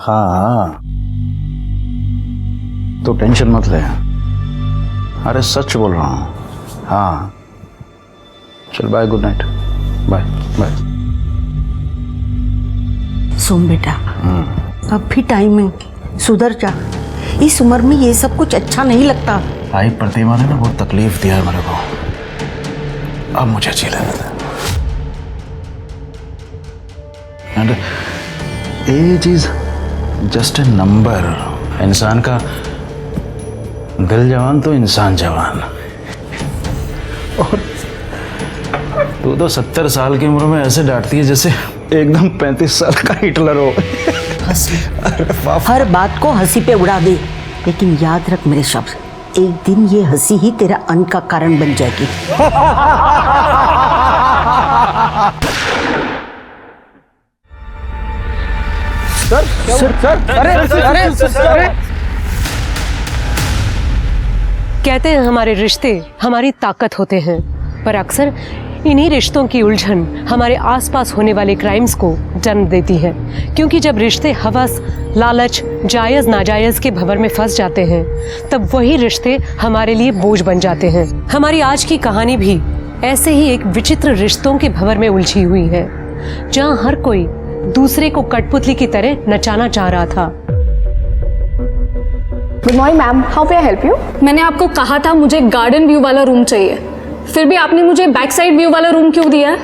हाँ, तो टेंशन मत ले। अरे सच बोल रहा हूँ। हाँ चल bye, good night, bye bye. सुन बेटा, अब भी टाइम है, सुधर जा। इस उम्र में ये सब कुछ अच्छा नहीं लगता। भाई प्रतिमा ने ना बहुत तकलीफ दिया है मेरे को, अब मुझे अच्छी लगता है। And age is just a number. इंसान का दिल जवान तो इंसान जवान। और तू तो 70 साल की उम्र में ऐसे डांटती है जैसे एकदम 35 साल का हिटलर हो। हंसी, हर बात को हंसी पे उड़ा दे, लेकिन याद रख मेरे शब्द, एक दिन ये हंसी ही तेरा अंत का कारण बन जाएगी। सर, अरे कहते हैं हमारे रिश्ते हमारी ताकत होते हैं, पर अक्सर इन्हीं रिश्तों की उलझन हमारे आसपास होने वाले क्राइम्स को जन्म देती है। क्योंकि जब रिश्ते हवस, लालच, जायज़ नाजायज़ के भंवर में फंस जाते हैं, तब वही रिश्ते हमारे लिए बोझ बन जाते हैं। हमारी आज की कहानी भी ऐसे ही एक विचित्र रिश्तों के भंवर में उलझी हुई है, जहां हर कोई दूसरे को कठपुतली की तरह नचाना चाह रहा था। Good morning ma'am, how may I help you? मैंने आपको कहा था मुझे गार्डन व्यू वाला रूम चाहिए, फिर भी आपने मुझे बैक साइड व्यू वाला रूम क्यों दिया है?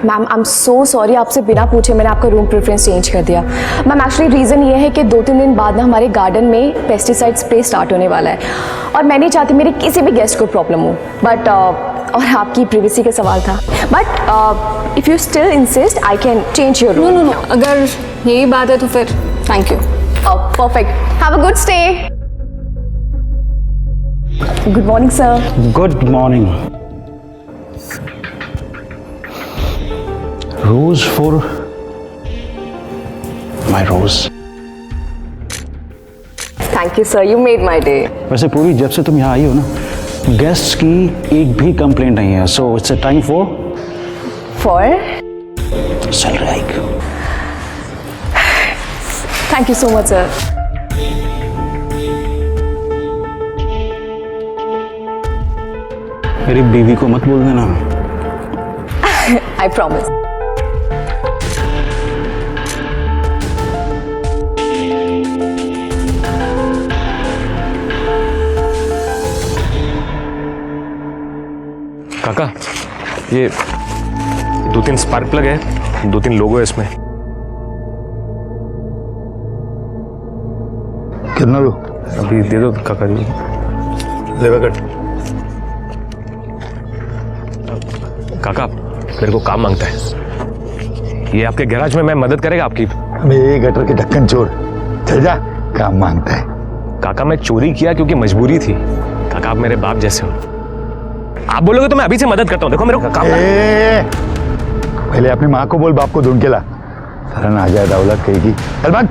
Ma'am I am so sorry, आपसे बिना पूछे मैंने आपका रूम प्रेफरेंस चेंज कर दिया। मैम एक्चुअली रीज़न ये है कि 2-3 दिन बाद ना हमारे गार्डन में पेस्टिसाइड स्प्रे स्टार्ट होने वाला है, और मैं नहीं चाहती मेरे किसी भी गेस्ट को प्रॉब्लम हो। बट और आपकी प्रिवेसी का सवाल था, but if you still insist I can change your room. No, अगर यही बात है तो फिर thank you. Perfect, have a good stay. Good morning sir. Good morning. Rose for my rose. Thank you sir, you made my day. वैसे पूरी जब से तुम यहाँ आई हो ना, गेस्ट्स की एक भी कंप्लेंट नहीं है, so it's a time for salary hike. Thank you so much sir. मेरी बीवी को मत बोल देना। I promise. काका, ये 2-3 स्पार्क प्लग है, 2-3 लोगो है इसमें। कितना दो? अभी दे दो काका जी। लेवा कट। काका मेरे को काम मांगता है, ये आपके गैराज में मैं मदद करेगा आपकी? अबे गटर के ढक्कन छोड़, चल जा, काम मांगता है। काका मैं चोरी किया क्योंकि मजबूरी थी। काका आप मेरे बाप जैसे हो, आप बोलोगे तो मैं अभी से मदद करता हूँ। देखो मेरे को काम पहले अपनी माँ को बोल, बाप को ढूंढ के ला। सारा ना आ जाए दौलत कहेगी। चल भाग।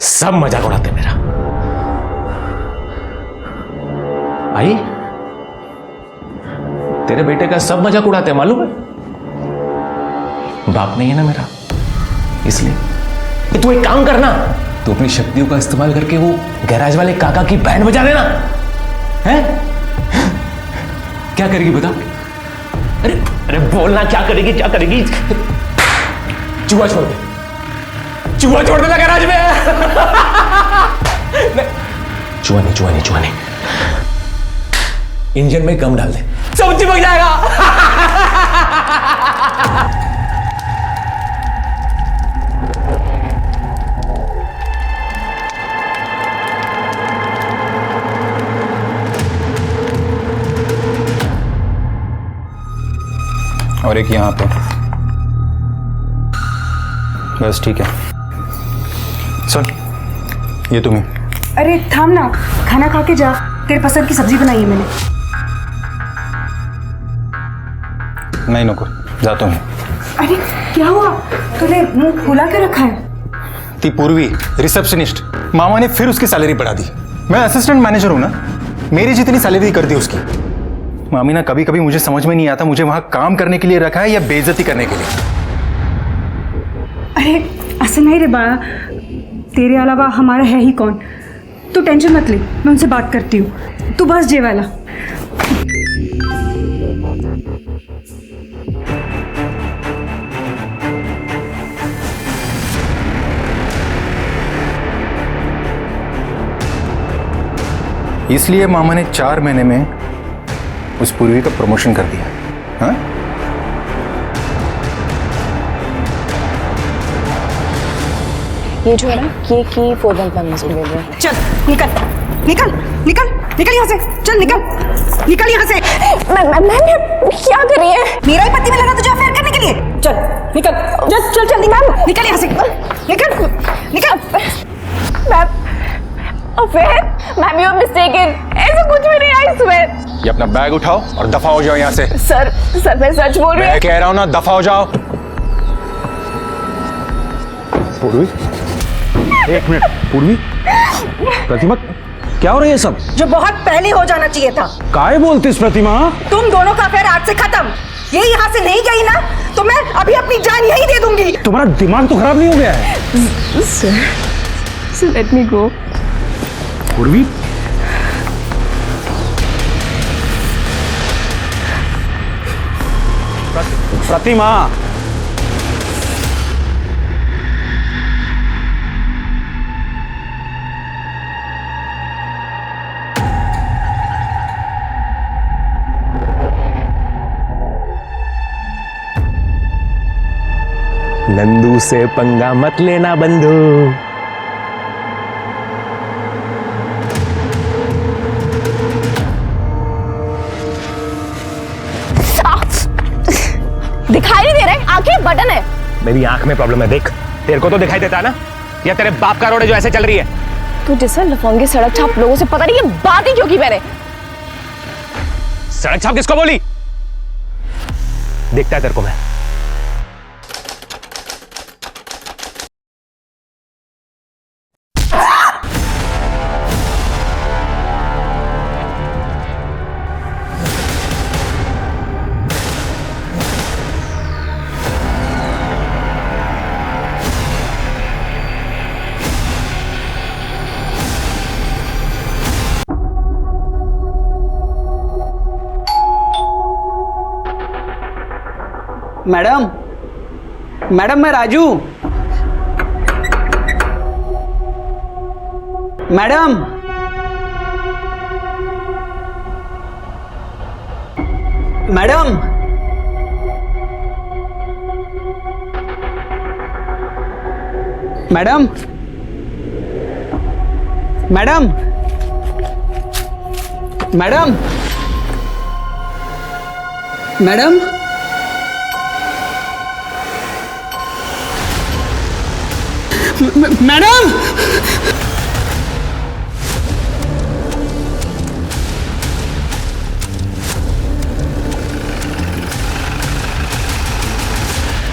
सब मजाक उड़ाते मेरा। आई तेरे बेटे का सब मजाक उड़ाते हैं, मालूम है? बाप नहीं है ना मेरा, इसलिए तू एक काम करना, तू अपनी शक्तियों का इस्तेमाल करके वो गैराज वाले काका की बैंड बजा देना है। क्या करेगी बता? अरे अरे बोलना, क्या करेगी क्या करेगी? चूहा छोड़ दे, चूहा छोड़ देना गैराज में। चूहा नहीं, इंजन में गम डाल दे, सब चिपक जाएगा। और एक यहाँ पे, बस ठीक है। सुन, ये तुम्हें। अरे थाम ना, खाना खा के जा, तेरे पसंद की सब्जी बनाई है मैंने। नहीं नुकुर, जाता हूँ। अरे क्या हुआ, तूने मुंह फुला के रखा है? ती पूर्वी रिसेप्शनिस्ट, मामा ने फिर उसकी सैलरी बढ़ा दी। मैं असिस्टेंट मैनेजर हूँ ना, मेरी जितनी सैलरी कर दी उसकी। मामी ना कभी कभी मुझे समझ में नहीं आता मुझे वहां काम करने के लिए रखा है या बेइज्जती करने के लिए। अरे असं नहीं रे बाळा, तेरे अलावा हमारा है ही कौन। तू टेंशन मत ले, मैं उनसे बात करती हूँ, तू बस जेवायला। इसलिए मामा ने 4 महीने में उस पूर्वी का प्रमोशन कर दिया। हाँ? ये जो है ना, ये की 415 मुझे मिल रहा है। चल निकल निकल निकल निकल यहाँ से, चल निकल निकल यहाँ से। मैम क्या कर रही है? मेरा ही पति में लगा तुझे अफेयर करने के लिए। चल निकल, चल चल चल निकल, निकल यहाँ से, निकल निकल। Ma'am affair? Ma'am you are mistaken, ऐसा कुछ भी नहीं। I swear. ये अपना बैग उठाओ और दफा हो जाओ यहाँ से। सर मैं सच बोल रही हूँ। मैं कह रहा हूँ ना, दफा हो जाओ। पूर्वी, एक मिनट। पूर्वी, प्रतिमा, क्या हो रहा है ये सब? जो बहुत पहले हो जाना चाहिए था। काय बोलतीस प्रतिमा? तुम दोनों का अफेयर आज से खत्म। ये यहाँ से नहीं गई ना तो मैं अभी अपनी जान यही दे दूंगी। तुम्हारा दिमाग तो खराब नहीं हो गया है? सर लेट मी गो। पूर्वी, प्रतिमा, नंदू से पंगा मत लेना बंधु। दिखाई नहीं दे रहे, आंखें बटन है। मेरी आंख में प्रॉब्लम है, देख। तेरे को तो दिखाई देता है ना, या तेरे बाप का रोड है जो ऐसे चल रही है? तू जैसा लफंगे सड़क छाप लोगों से पता नहीं ये बात ही क्यों की मैंने। सड़क छाप किसको बोली? देखता है तेरे को मैं। मैडम, मैडम मैं Raju. Madam, madam, madam, madam, madam, madam, madam,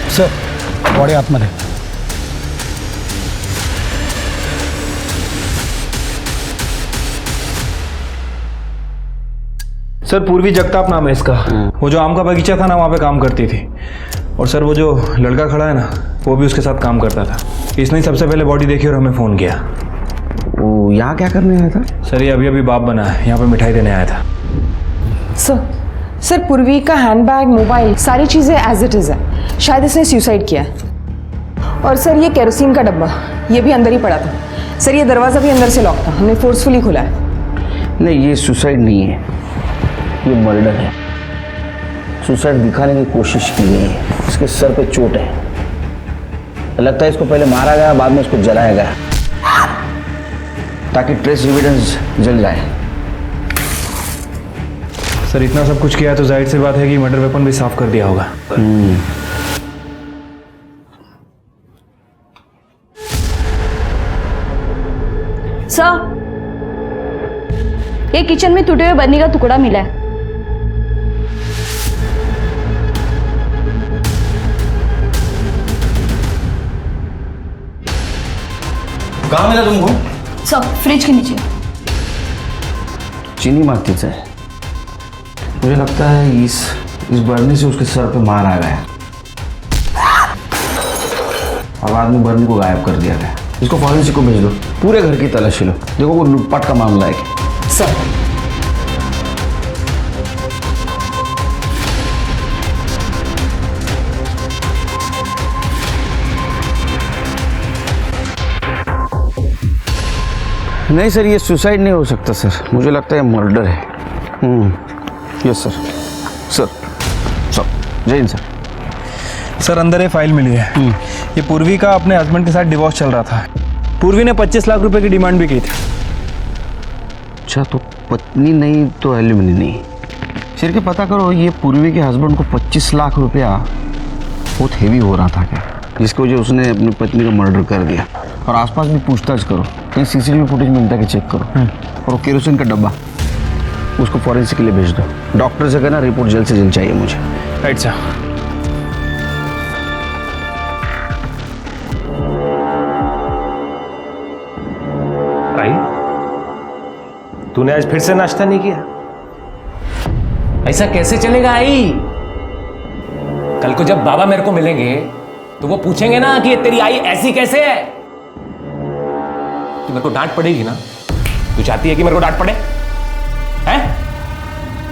sir body आतमध्ये। सर पूर्वी जगताप नाम है इसका। वो जो आम का बगीचा था ना, वहाँ पे काम करती थी। और सर वो जो लड़का खड़ा है ना, वो भी उसके साथ काम करता था। इसने ही सबसे पहले बॉडी देखी और हमें फ़ोन किया। वो यहाँ क्या करने आया था? सर ये अभी अभी बाप बना है, यहाँ पे मिठाई देने आया था। सर पूर्वी का हैंडबैग, मोबाइल, सारी चीज़ें एज इट इज़ है। शायद इसने सुसाइड किया है। और सर ये केरोसिन का डब्बा, ये भी अंदर ही पड़ा था। सर ये दरवाज़ा भी अंदर से लॉक था, हमने फोर्सफुली खुला है। नहीं, ये सुसाइड नहीं है, ये मर्डर है। सुसाइड दिखाने की कोशिश की गई है। इसके सर पे चोट है। लगता है इसको पहले मारा गया, बाद में इसको जलाया गया ताकि ट्रेस एविडेंस जल जाए। सर इतना सब कुछ किया तो जाहिर सी बात है कि मर्डर वेपन भी साफ कर दिया होगा। सर ये किचन में टूटे हुए बन्नी का टुकड़ा मिला है। कहाँ मिला तुमको? सर फ्रिज के नीचे। चीनी मातीचा है। मुझे लगता है इस बर्नी से उसके सर पे मार आ गया और बाद में बर्नी को गायब कर दिया गया। इसको फॉरेंसिक को भेज दो, पूरे घर की तलाशी लो, देखो वो लूटपाट का मामला है। सर नहीं सर, ये सुसाइड नहीं हो सकता सर, मुझे लगता है मर्डर है। Yes sir. सर सर जय हिंद सर। सर अंदर ये फाइल मिली है। ये पूर्वी का अपने हस्बैंड के साथ डिवोर्स चल रहा था। पूर्वी ने 25 लाख रुपए की डिमांड भी की थी। अच्छा, तो पत्नी नहीं तो एल्यूमिनी नहीं। सिर के पता करो, ये पूर्वी के हस्बैंड को 25 लाख रुपया बहुत हेवी हो रहा था क्या, जिसकी वजह उसने अपनी पत्नी का मर्डर कर दिया। और आसपास भी पूछताछ करो, कहीं सीसीटीवी फुटेज मिलता है कि चेक करो। और वो केरोसिन का डब्बा उसको फॉरेंसिक के लिए भेज दो। डॉक्टर से कहना रिपोर्ट जल्द से जल्द चाहिए मुझे। Right sir. आई, तूने आज फिर से नाश्ता नहीं किया? ऐसा कैसे चलेगा आई? कल को जब बाबा मेरे को मिलेंगे तो वो पूछेंगे ना कि ये तेरी आई ऐसी कैसे है, तो मेरे को डांट पड़ेगी ना। तू चाहती है कि मेरे को डांट पड़े? हैं?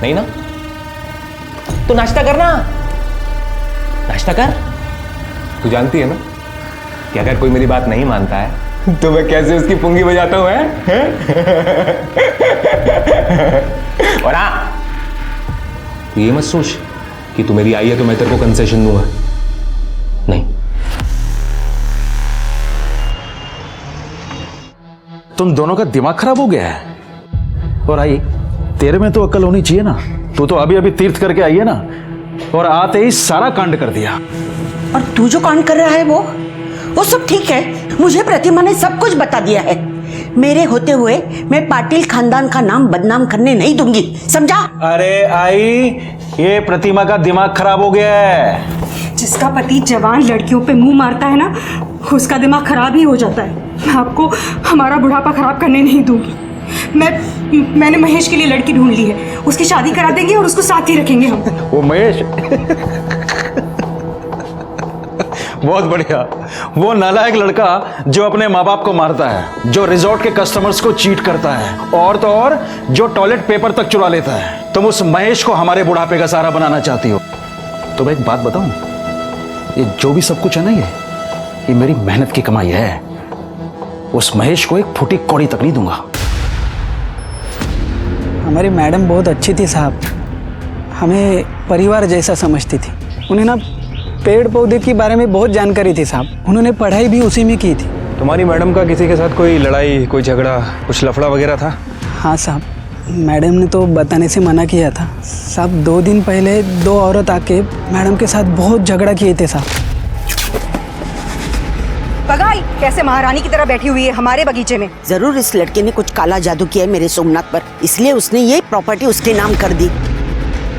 नहीं ना? तो नाश्ता करना, नाश्ता कर। तू जानती है ना कि अगर कोई मेरी बात नहीं मानता है तो मैं कैसे उसकी पुंगी बजाता हूं, हैं? और हाँ, तू ये मत सोच कि तू मेरी आई है तो मैं तेरे को कंसेशन दूंगा। नहीं। तुम दोनों का दिमाग खराब हो गया है। और आई, तेरे में तो अक्ल होनी चाहिए ना। तू तो अभी अभी तीर्थ करके आई है ना, और आते ही सारा कांड कर दिया। और तू जो कांड कर रहा है वो सब ठीक है। मुझे प्रतिमा ने सब कुछ बता दिया है। मेरे होते हुए मैं पाटिल खानदान का नाम बदनाम करने नहीं दूंगी, समझा? अरे आई, ये प्रतिमा का दिमाग खराब हो गया है। जिसका पति जवान लड़कियों पे मुंह मारता है ना, उसका दिमाग खराब ही हो जाता है। मैं आपको हमारा बुढ़ापा खराब करने नहीं दूंगी। मैंने महेश के लिए लड़की ढूंढ ली है, उसकी शादी करा देंगे और उसको साथ ही रखेंगे हम। वो महेश बहुत बढ़िया। वो नालायक लड़का जो अपने माँ बाप को मारता है, जो रिजॉर्ट के कस्टमर्स को चीट करता है, और तो और जो टॉयलेट पेपर तक चुरा लेता है। तुम उस महेश को हमारे बुढ़ापे का सहारा बनाना चाहती हो। तो मैं एक बात बताऊं, ये जो भी सब कुछ है ना, ये मेरी मेहनत की कमाई है। उस महेश को एक फुटी कौड़ी तक नहीं दूंगा। हमारी मैडम बहुत अच्छी थी साहब, हमें परिवार जैसा समझती थी। उन्हें ना पेड़ पौधे के बारे में बहुत जानकारी थी साहब, उन्होंने पढ़ाई भी उसी में की थी। तुम्हारी मैडम का किसी के साथ कोई लड़ाई, कोई झगड़ा, कुछ लफड़ा वगैरह था? हाँ साहब, मैडम ने तो बताने से मना किया था साहब। 2 दिन पहले 2 औरत आके मैडम के साथ बहुत झगड़ा किए थे साहब। बगाई कैसे महारानी की तरह बैठी हुई है हमारे बगीचे में। जरूर इस लड़के ने कुछ काला जादू किया है मेरे सोमनाथ पर, इसलिए उसने ये प्रॉपर्टी उसके नाम कर दी।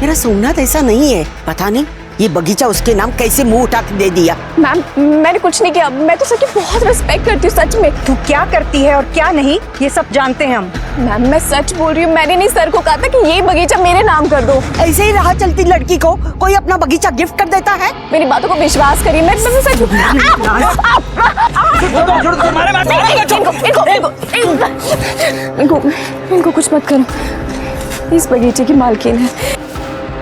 मेरा सोमनाथ ऐसा नहीं है, पता नहीं ये बगीचा उसके नाम कैसे मुंह उठा के दे दिया। मैम, मैंने कुछ नहीं किया। मैं तो सर की बहुत रिस्पेक्ट करती हूँ, सच में। तू क्या करती है और क्या नहीं, ये सब जानते हैं हम। मैम, मैं सच बोल रही हूँ। मैंने नहीं सर को कहा था कि ये बगीचा मेरे नाम कर दो। ऐसे ही राह चलती लड़की को कोई अपना बगीचा गिफ्ट कर देता है? मेरी बातों को विश्वास करिए। मैं सच इनको कुछ मत करो, इस बगीचे की मालकिन है।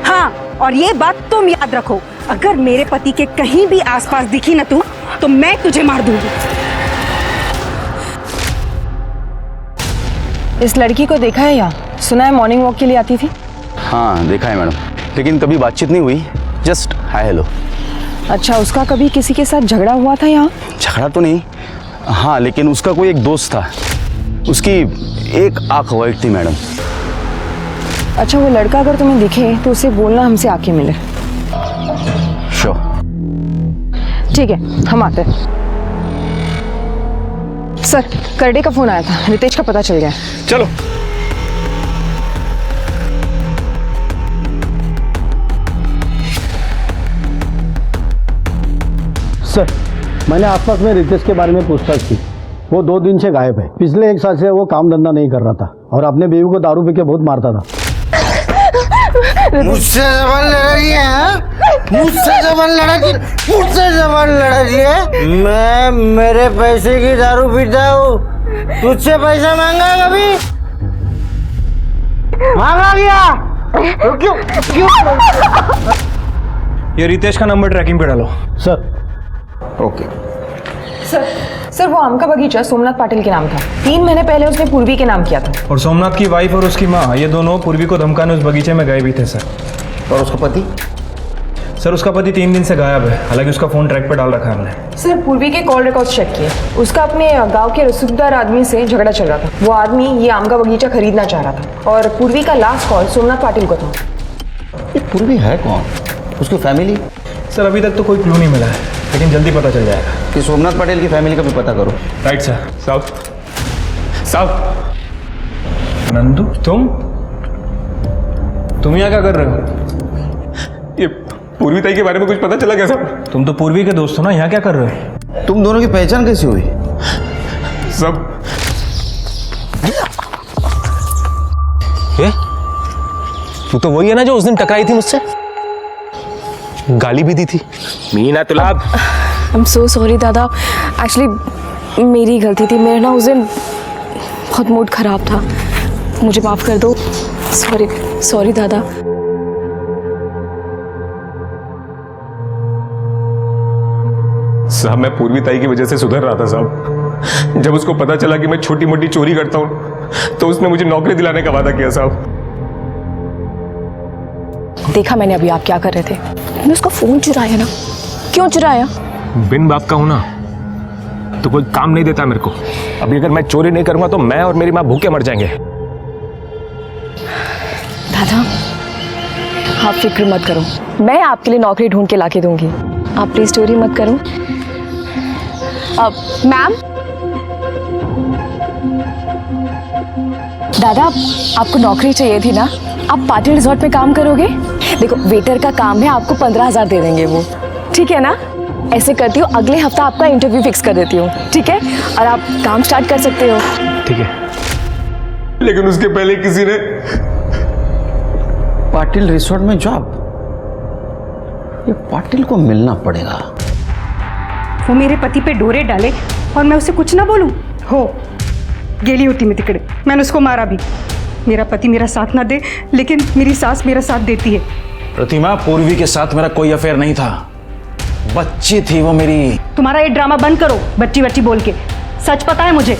हाँ, और ये बात तुम याद रखो, अगर मेरे पति के कहीं भी आसपास दिखी ना तू, तो मैं तुझे मार दूंगी। इस लड़की को देखा है यहाँ? सुना है मॉर्निंग वॉक के लिए आती थी। हाँ देखा है मैडम, लेकिन कभी बातचीत नहीं हुई, जस्ट हाय हेलो। अच्छा, उसका कभी किसी के साथ झगड़ा हुआ था यहाँ? झगड़ा तो नहीं, हाँ लेकिन उसका कोई एक दोस्त था, उसकी एक आंख वाइट थी मैडम। अच्छा, वो लड़का अगर तुम्हें दिखे तो उसे बोलना हमसे आके मिले। श्योर। ठीक है, हम आते हैं। सर, करडे का फोन आया था, रितेश का पता चल गया। चलो। सर, मैंने आसपास में रितेश के बारे में पूछताछ की। वो 2 दिन से गायब है। पिछले 1 साल से वो काम धंधा नहीं कर रहा था और अपने बीवी को दारू पी के बहुत मारता था। मुझसे जबान लड़ा रही है, मुझसे जबान लड़ा रही है। मैं मेरे पैसे की दारू पीता हूँ, तुझसे पैसा मांगा कभी? मांगा क्या? क्यों क्यों? ये रितेश का नंबर ट्रैकिंग पे डालो। सर ओके सर वो आम का बगीचा सोमनाथ पाटिल के नाम था। 3 महीने पहले उसने पूर्वी के नाम किया था। और सोमनाथ की वाइफ और उसकी माँ, ये दोनों पूर्वी को धमकाने उस बगीचे में गए भी थे सर। और उसका पति? सर उसका पति 3 दिन से गायब है, हालांकि उसका फोन ट्रैक पे डाल रखा है हमने। सर पूर्वी के कॉल रिकॉर्ड्स चेक किए, उसका अपने गांव के रसूखदार आदमी से झगड़ा चल रहा था। वो आदमी ये आम का बगीचा खरीदना चाह रहा था और पूर्वी का लास्ट कॉल सोमनाथ पाटिल को था। ये पूर्वी है कौन? उसकी फैमिली? सर अभी तक तो कोई क्लू नहीं मिला है, लेकिन जल्दी पता चल जाएगा। कि सोमनाथ पटेल की फैमिली का भी पता करो। Right sir. साहब नंदू, तुम यहाँ क्या कर रहे हो? ये पूर्वी ताई के बारे में कुछ पता चला क्या साहब? तुम तो पूर्वी के दोस्त हो ना, यहाँ क्या कर रहे हो? तुम दोनों की पहचान कैसी हुई? सब तू तो वही है ना जो उस दिन टकराई थी मुझसे, गाली भी दी थी। मीना तुलाब। I am so sorry dada, actually मेरी गलती थी। मेरा ना उस दिन बहुत मूड खराब था, मुझे माफ़ कर दो। सॉरी दादा। साहब मैं पूर्वी ताई की वजह से सुधर रहा था साहब। जब उसको पता चला कि मैं छोटी मोटी चोरी करता हूँ तो उसने मुझे नौकरी दिलाने का वादा किया साहब। देखा मैंने अभी आप क्या कर रहे थे। मैंने उसका फोन चुराया ना। क्यों चुराया? बिन बाप का हूं ना तो कोई काम नहीं देता मेरे को। अभी अगर मैं चोरी नहीं करूंगा तो मैं और मेरी माँ भूखे मर जाएंगे। दादा आप फिक्र मत करो, मैं आपके लिए नौकरी ढूंढ के लाके दूंगी। आप प्लीज चोरी मत करो। मैम, दादा आपको नौकरी चाहिए थी ना, आप पाटिल रिजॉर्ट में काम करोगे? देखो वेटर का काम है, आपको 15,000 दे देंगे वो, ठीक है ना? ऐसे करती हूँ, अगले हफ्ता आपका इंटरव्यू फिक्स कर देती हूँ, ठीक है? और आप काम स्टार्ट कर सकते हो। ठीक है, लेकिन उसके पहले किसी ने पाटिल रिसोर्ट में जॉब। ये पाटिल को मिलना पड़ेगा। वो मेरे पति पे डोरे डाले और मैं उसे कुछ ना बोलूं? हो गेली होती मैं तिकड़े, मैंने उसको मारा भी। मेरा पति मेरा साथ ना दे, लेकिन मेरी सास मेरा साथ देती है। प्रतिमा, पूर्वी के साथ मेरा कोई अफेयर नहीं था, बच्ची थी वो मेरी। तुम्हारा ये ड्रामा बंद करो, बच्ची बच्ची बोल के। सच पता है मुझे।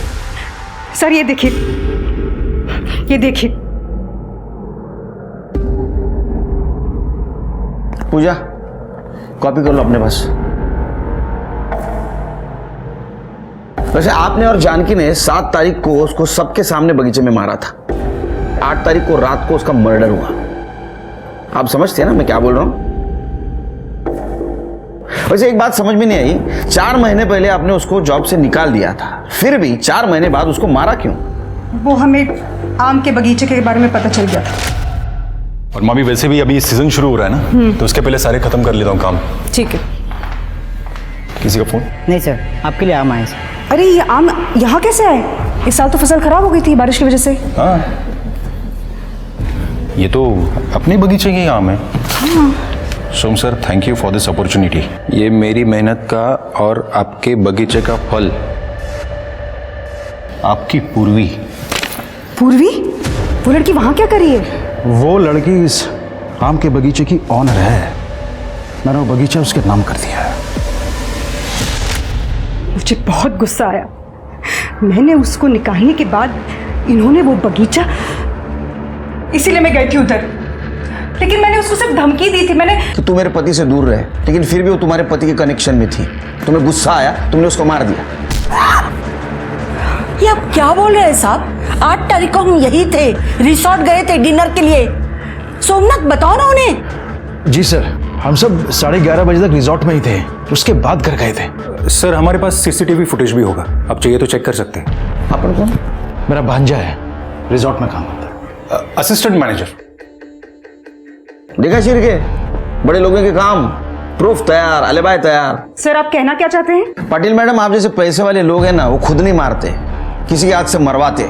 सर ये देखिए, ये देखिए। पूजा कॉपी कर लो अपने पास। वैसे आपने और जानकी ने 7 तारीख को उसको सबके सामने बगीचे में मारा था। 8 तारीख को रात को उसका मर्डर हुआ। आप समझते हैं ना मैं क्या बोल रहा हूं? वैसे एक बात समझ में नहीं आई, 4 महीने पहले आपने उसको जॉब से निकाल दिया था, फिर भी 4 महीने बाद उसको मारा क्यों? वो हमें आम के बगीचे के बारे में पता चल गया था। और मामी वैसे भी अभी सीजन शुरू हो रहा है ना, तो उसके पहले सारे खत्म कर लेता हूँ काम। ठीक है। किसी का फोन? नहीं सर, आपके लिए आम आए सर। अरे ये आम यहाँ कैसे आए? इस साल तो फसल खराब हो गई थी बारिश की वजह से। हाँ, ये तो अपने बगीचे के आम है। Som sir, thank you for this opportunity. ये मेरी मेहनत का और आपके बगीचे का फल। आपकी पूर्वी। पूर्वी? वो लड़की वहाँ क्या कर रही है? वो लड़की इस आम के बगीचे की ऑनर है। मैंने वो बगीचा उसके नाम कर दिया है। मुझे बहुत गुस्सा आया। मैंने उसको निकालने के बाद इन्होंने वो बगीचा, इसीलिए मैं गई थी उधर। लेकिन मैंने उसको सिर्फ धमकी दी थी। मैंने तो तू मेरे पति से दूर रहे, लेकिन फिर भी वो तुम्हारे पति के कनेक्शन में थी। तुम्हें गुस्सा आया, तुमने उसको मार दिया। ये आप क्या बोल रहे हैं साहब? 8 तारीख को हम यही थे, रिसोर्ट गए थे डिनर के लिए। सोमनाथ बताओ ना उन्हें। जी सर, हम सब 11:30 बजे तक रिजॉर्ट में ही थे, उसके बाद घर गए थे। सर हमारे पास सीसीटीवी फुटेज भी होगा, आप चाहिए तो चेक कर सकते हैं। अपन कौन? मेरा भांजा है, रिजॉर्ट में काम करता है। Assistant manager. देखा चिर के बड़े लोगों के काम, प्रूफ तैयार, अलीबाई तैयार। सर आप कहना क्या चाहते हैं? पाटिल मैडम, आप जैसे पैसे वाले लोग हैं ना, वो खुद नहीं मारते, किसी के हाथ से मरवाते।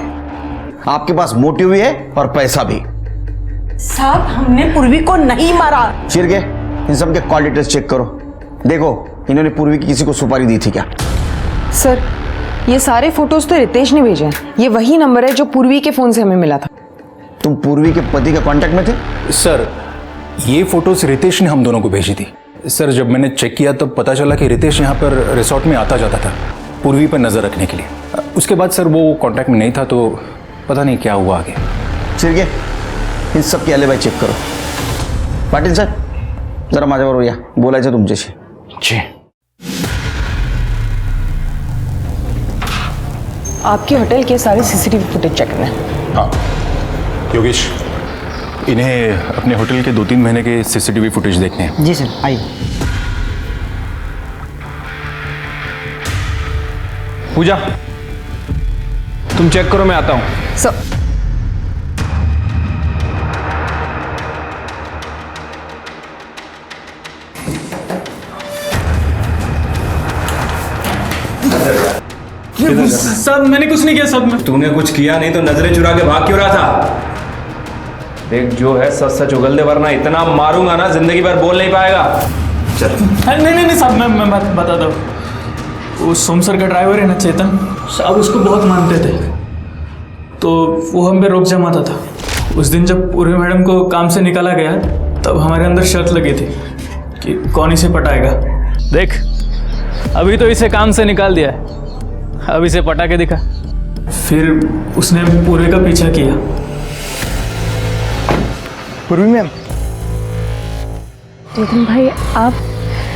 आपके पास मोटिव भी है और पैसा भी। साहब हमने पूर्वी को नहीं मारा। चिर के इन सब के कॉल डिटेल्स चेक करो, देखो इन्होंने पूर्वी की किसी को सुपारी दी थी क्या? सर ये सारे फोटोज तो रितेश ने भेजे हैं। ये वही नंबर है जो पूर्वी के फोन से हमें मिला था। तुम पूर्वी के पति के कांटेक्ट में थे? सर ये फोटोज रितेश ने हम दोनों को भेजी थी। सर जब मैंने चेक किया तब पता चला कि रितेश यहाँ पर रिसोर्ट में आता जाता था पूर्वी पर नजर रखने के लिए। उसके बाद सर वो कांटेक्ट में नहीं था, तो पता नहीं क्या हुआ आगे। चिरगे इन सब की अलीबाई चेक करो। पाटिल सर जरा माझ्याबरोबर या, बोलायचं तुमच्याशी। जी। आपके होटल के सारे सीसीटीवी फुटेज चेक करना है। हाँ योगेश, इन्हें अपने होटल के 2-3 महीने के सीसीटीवी फुटेज देखने हैं। जी सर आइए। पूजा तुम चेक करो, मैं आता हूँ। सर सब मैंने कुछ नहीं किया। सब में तूने कुछ किया नहीं तो नजरें चुरा के भाग क्यों रहा था? देख जो है सच सच उगल दे, वरना इतना मारूंगा ना जिंदगी भर बोल नहीं पाएगा। चल। नहीं साहब, मैं बता दो। वो सोम सर का ड्राइवर है ना चेतन साहब, उसको बहुत मानते थे, तो वो हम पे रोक जमाता था। उस दिन जब पूर्वी मैडम को काम से निकाला गया तब हमारे अंदर शर्त लगी थी कि कौन इसे पटाएगा। देख अभी तो इसे काम से निकाल दिया है, अब इसे पटा के दिखा। फिर उसने पूर्वी का पीछा किया। पूर्वी मैम। चेतन भाई आप।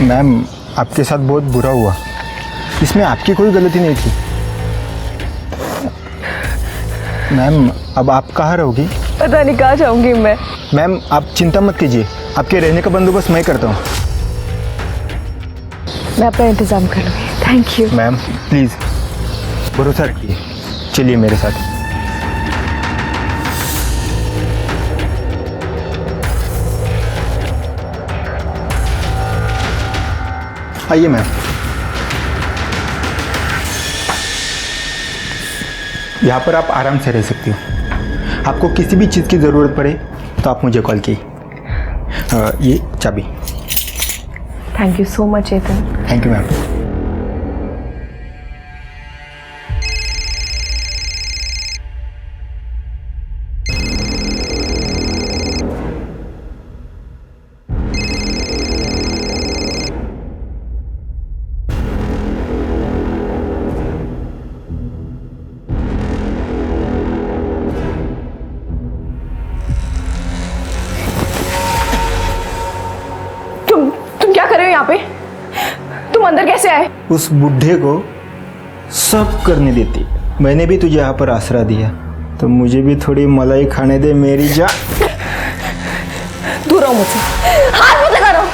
मैम आपके साथ बहुत बुरा हुआ, इसमें आपकी कोई गलती नहीं थी। मैम अब आप कहाँ रहोगी? पता नहीं कहाँ जाऊंगी मैं। मैम आप चिंता मत कीजिए, आपके रहने का बंदोबस्त मैं करता हूँ। मैं अपना इंतजाम कर लूँगी। Thank you. मैम प्लीज़ भरोसा रखिए, चलिए मेरे साथ। आइए मैम। यहाँ पर आप आराम से रह सकती हो। आपको किसी भी चीज़ की ज़रूरत पड़े तो आप मुझे कॉल कीजिए। ये चाबी। Thank you so much Chetan. Thank you ma'am. तुम क्या कर रहे हो यहाँ पे? तुम अंदर कैसे आए? उस बुढ़े को सब करने देती। मैंने भी तुझे यहाँ पर आसरा दिया, तो मुझे भी थोड़ी मलाई खाने दे मेरी जान। दूर रहो मुझसे, हाथ मत लगा रहो।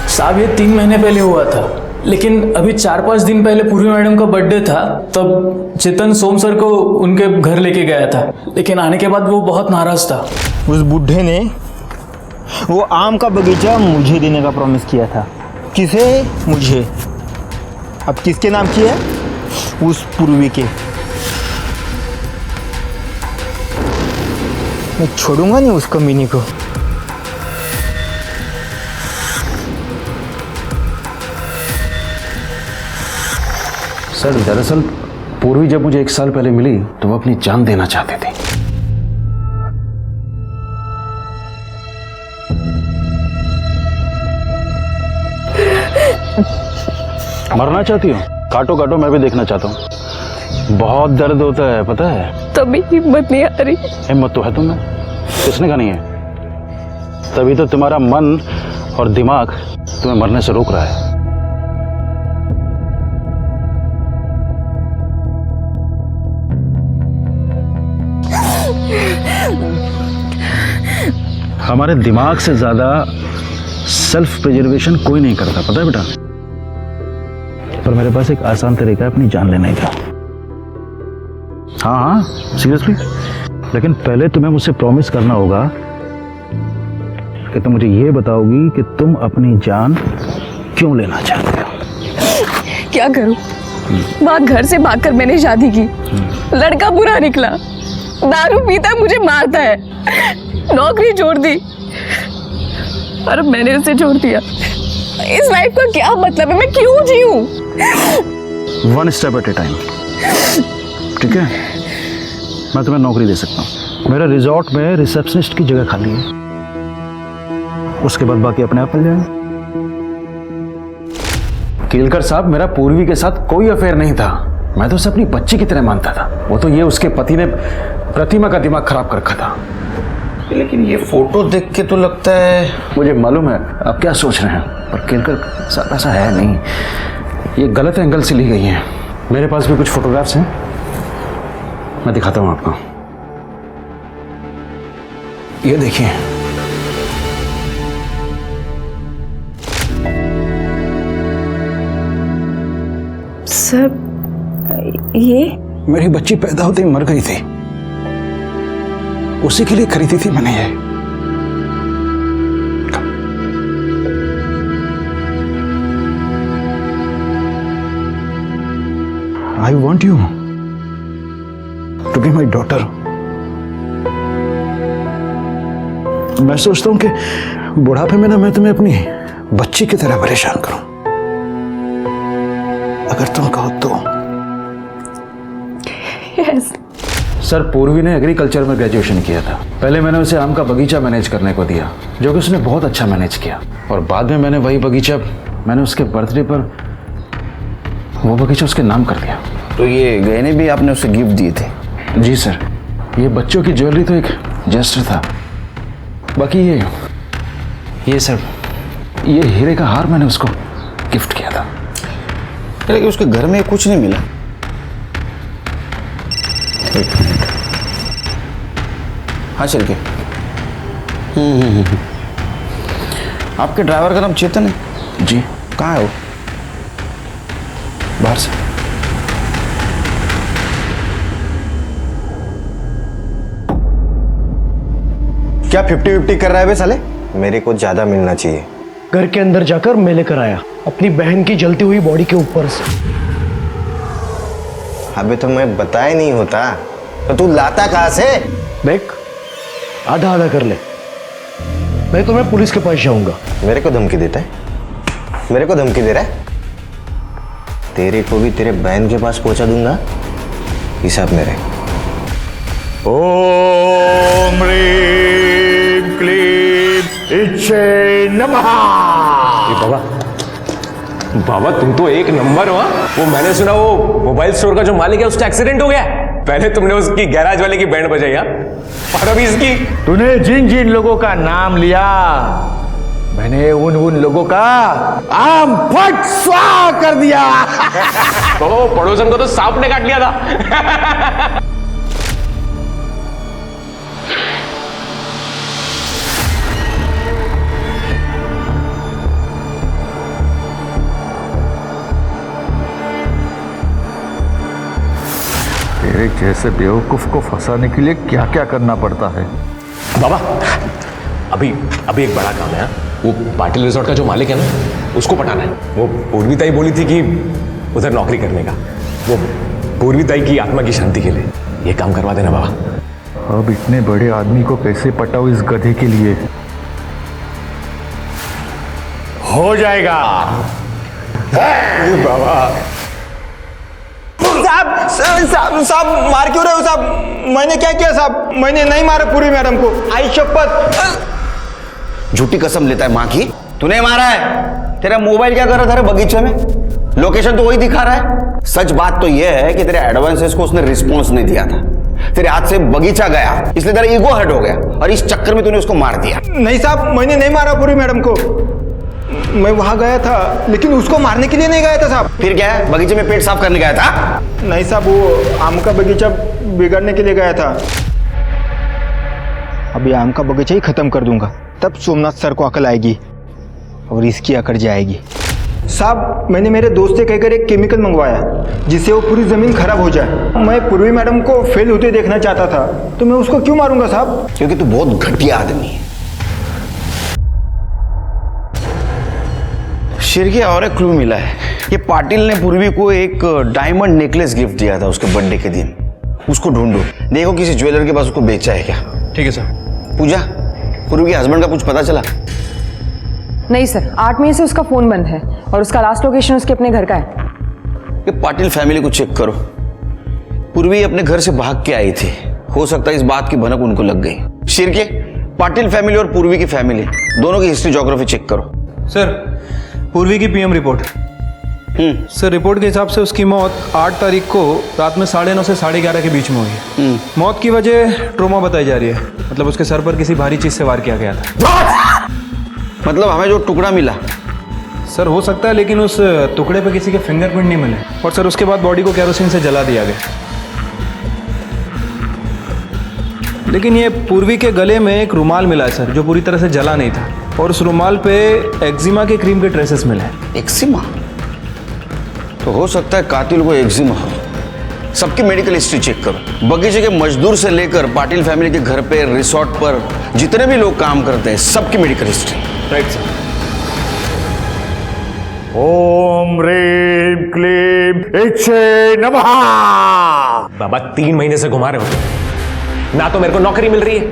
साहब ये 3 महीने पहले हुआ था, लेकिन अभी 4-5 दिन पहले पूर्वी मैडम का बर्थडे था, तब चेतन सोम सर को उनके घर लेके गया था, लेकिन आने के बाद वो बहुत नाराज था। उस बुढ़े ने वो आम का बगीचा मुझे देने का प्रॉमिस किया था। किसे? मुझे। अब किसके नाम किया? उस पूर्वी के। मैं छोड़ूंगा नहीं उस कमीनी को। सर दरअसल पूर्वी जब मुझे 1 साल पहले मिली तो वो अपनी जान देना चाहते थे। मरना चाहती हो? काटो काटो, मैं भी देखना चाहता हूँ। बहुत दर्द होता है पता है। तभी हिम्मत नहीं आ रही। हिम्मत तो है तुम्हें, किसने कहा नहीं है? तभी तो तुम्हारा मन और दिमाग तुम्हें मरने से रोक रहा है। हमारे दिमाग से ज्यादा सेल्फ प्रिजर्वेशन कोई नहीं करता, पता है बेटा। पर मेरे पास एक आसान तरीका है अपनी जान लेने का। हाँ हाँ सीरियसली, लेकिन पहले तुम्हें मुझसे प्रॉमिस करना होगा कि तुम मुझे ये बताओगी कि तुम अपनी जान क्यों लेना चाहते हो। क्या करूं? वहाँ घर से भागकर मैंने शादी की, लड़का बुरा निकला, दारू पीता मुझे मारता है, नौकरी छोड़ दी और अब मैंने उसे छोड़ दिया। इस लाइफ का क्या मतलब है? मैं क्यों जीऊं? One step at A time, ठीक है? मैं तुम्हें नौकरी दे सकता हूँ। मेरे रिजॉर्ट में रिसेप्शनिस्ट की जगह खाली है, उसके बाद बाकी अपने आप मिल जाएंगे। केलकर साहब, मेरा पूर्वी के साथ कोई अफेयर नहीं था। मैं तो उसे अपनी बच्ची की तरह मानता था। वो तो ये उसके पति ने प्रतिमा का दिमाग खराब कर रखा था। लेकिन ये फोटो देख के तो लगता है, मुझे मालूम है आप क्या सोच रहे हैं, पर केलकर साहब ऐसा है नहीं। ये गलत एंगल से ली गई हैं। मेरे पास भी कुछ फोटोग्राफ्स हैं, मैं दिखाता हूं आपको। ये देखिए, सर ये मेरी बच्ची पैदा होते ही मर गई थी, उसी के लिए खरीदी थी मैंने ये। I want you to be my daughter. मैं सोचता हूं कि बुढ़ापे में ना मैं तुम्हें अपनी बच्ची की तरह परेशान करूं। अगर तुम कहो तो। यस। सर, पूर्वी ने एग्रीकल्चर में ग्रेजुएशन किया था। पहले मैंने उसे आम का बगीचा मैनेज करने को दिया, जो कि उसने बहुत अच्छा मैनेज किया। और बाद में मैंने वही बगीचा, मैंने उसके बर्थडे पर वो बगीचा उसके नाम कर दिया। तो ये गहने भी आपने उसे गिफ्ट दिए थे? जी सर, ये बच्चों की ज्वेलरी तो एक जेस्टर था। बाकी ये सर, ये हीरे का हार मैंने उसको गिफ्ट किया था। लेकिन उसके घर में कुछ नहीं मिला। एक मिनट। हाँ चल के। आपके ड्राइवर का नाम चेतन है? जी। कहाँ है वो? बाहर से। क्या 50-50 कर रहा है बे साले? मेरे को ज्यादा मिलना चाहिए। घर के अंदर जाकर मैं लेकर आया अपनी बहन की जलती हुई बॉडी के ऊपर से। अबे तो मैं बताया नहीं होता तो तू लाता कहां से? देख, आधा आधा कर ले, मैं तुम्हें पुलिस के पास जाऊंगा। मेरे को धमकी देता है? मेरे को धमकी दे रहा है? तेरे को भी तेरे बहन के पास पहुंचा दूंगा, हिसाब मेरे। ओम ह्रीं क्लीं इच्छे नमः। बाबा तुम तो एक नंबर हो। वो मैंने सुना वो मोबाइल स्टोर का जो मालिक है उसका एक्सीडेंट हो गया। पहले तुमने उसकी गैराज वाले की बैंड बजाई और अभी इसकी। तूने जिन जिन लोगों का नाम लिया, मैंने उन लोगों का आम फट स्वाहा कर दिया। तो पड़ोसन को तो सांप ने काट लिया था। तेरे जैसे बेवकूफ को फंसाने के लिए क्या क्या करना पड़ता है। बाबा अभी एक बड़ा काम है। वो पाटिल रिजॉर्ट का जो मालिक है ना, उसको पटाना है। वो पूर्वीताई बोली थी कि उधर नौकरी करने का, वो पूर्वीताई की आत्मा की शांति के लिए। ये काम करवा देना बाबा। अब इतने बड़े आदमी को कैसे पटाओ इस गधे के लिए? हो जाएगा बाबा। साहब मार क्यों रहे हो साहब? मैंने क्या किया साहब? मैंने नहीं मारा पूरी मैडम को, आई शपथ। झूठी कसम लेता है माँ की। तूने मारा है? तेरा मोबाइल क्या कर रहा था बगीचे में? लोकेशन तो वही दिखा रहा है। सच बात तो यह है कि तेरे एडवांसेस को उसने रिस्पॉन्स नहीं दिया था। तेरे हाथ से बगीचा गया, इसलिए तेरा ईगो हर्ट हो गया और इस चक्कर में तूने उसको मार दिया। नहीं साहब, मैंने नहीं मारा पूरी मैडम को। मैं वहां गया था लेकिन उसको मारने के लिए नहीं गया था साहब। फिर क्या है? बगीचे में पेट साफ करने गया था? नहीं साहब, वो आम का बगीचा बिगाड़ने के लिए गया था। अभी आम का बगीचा ही खत्म कर दूंगा, तब सोमनाथ सर को अकल आएगी और इसकी अकड़ जाएगी। साहब मैंने मेरे दोस्त से कहकर एक केमिकल मंगवाया जिससे वो पूरी ज़मीन खराब हो जाए। मैं पूर्वी मैडम को फेल होते देखना चाहता था, तो मैं उसको क्यों मारूंगा साहब? क्योंकि तू बहुत घटिया आदमी है। शिरके और एक क्लू मिला है। ये पाटिल ने पूर्वी को एक डायमंड नेकलेस गिफ्ट दिया था उसके बर्थडे के दिन। उसको ढूंढो, देखो किसी ज्वेलर के पास उसको बेचा है क्या। ठीक है सर। पूजा, पूर्वी के हस्बैंड का कुछ पता चला? नहीं सर, 8 मई से उसका फ़ोन बंद है और उसका लास्ट लोकेशन उसके अपने घर का है। ये पाटिल फैमिली को चेक करो। पूर्वी अपने घर से भाग के आई थी, हो सकता है इस बात की भनक उनको लग गई। शिरके, पाटिल फैमिली और पूर्वी की फैमिली दोनों की हिस्ट्री ज्योग्राफी चेक करो। सर, पूर्वी की पीएम रिपोर्ट। सर, रिपोर्ट के हिसाब से उसकी मौत 8 तारीख को रात में 9:30 से 11:30 के बीच में हुई है। मौत की वजह ट्रोमा बताई जा रही है, मतलब उसके सर पर किसी भारी चीज से वार किया गया था। मतलब हमें जो टुकड़ा मिला सर, हो सकता है, लेकिन उस टुकड़े पे किसी के फिंगरप्रिंट नहीं मिले। और सर, उसके बाद बॉडी को केरोसिन से जला दिया गया। लेकिन ये पूर्वी के गले में एक रुमाल मिला है सर, जो पूरी तरह से जला नहीं था, और उस रुमाल पे एक्जिमा के क्रीम के ट्रेसेस मिले हैं। एक्जिमा? तो हो सकता है कातिल को एक्जिमा हो। सबकी मेडिकल हिस्ट्री चेक करो। बगीचे के मजदूर से लेकर पाटिल फैमिली के घर पे, रिसोर्ट पर जितने भी लोग काम करते हैं, सबकी मेडिकल हिस्ट्री। Right sir. ओम ह्रीं क्लीं इच्छे नमः। बाबा 3 महीने से घुमा रहे हो, ना तो मेरे को नौकरी मिल रही है,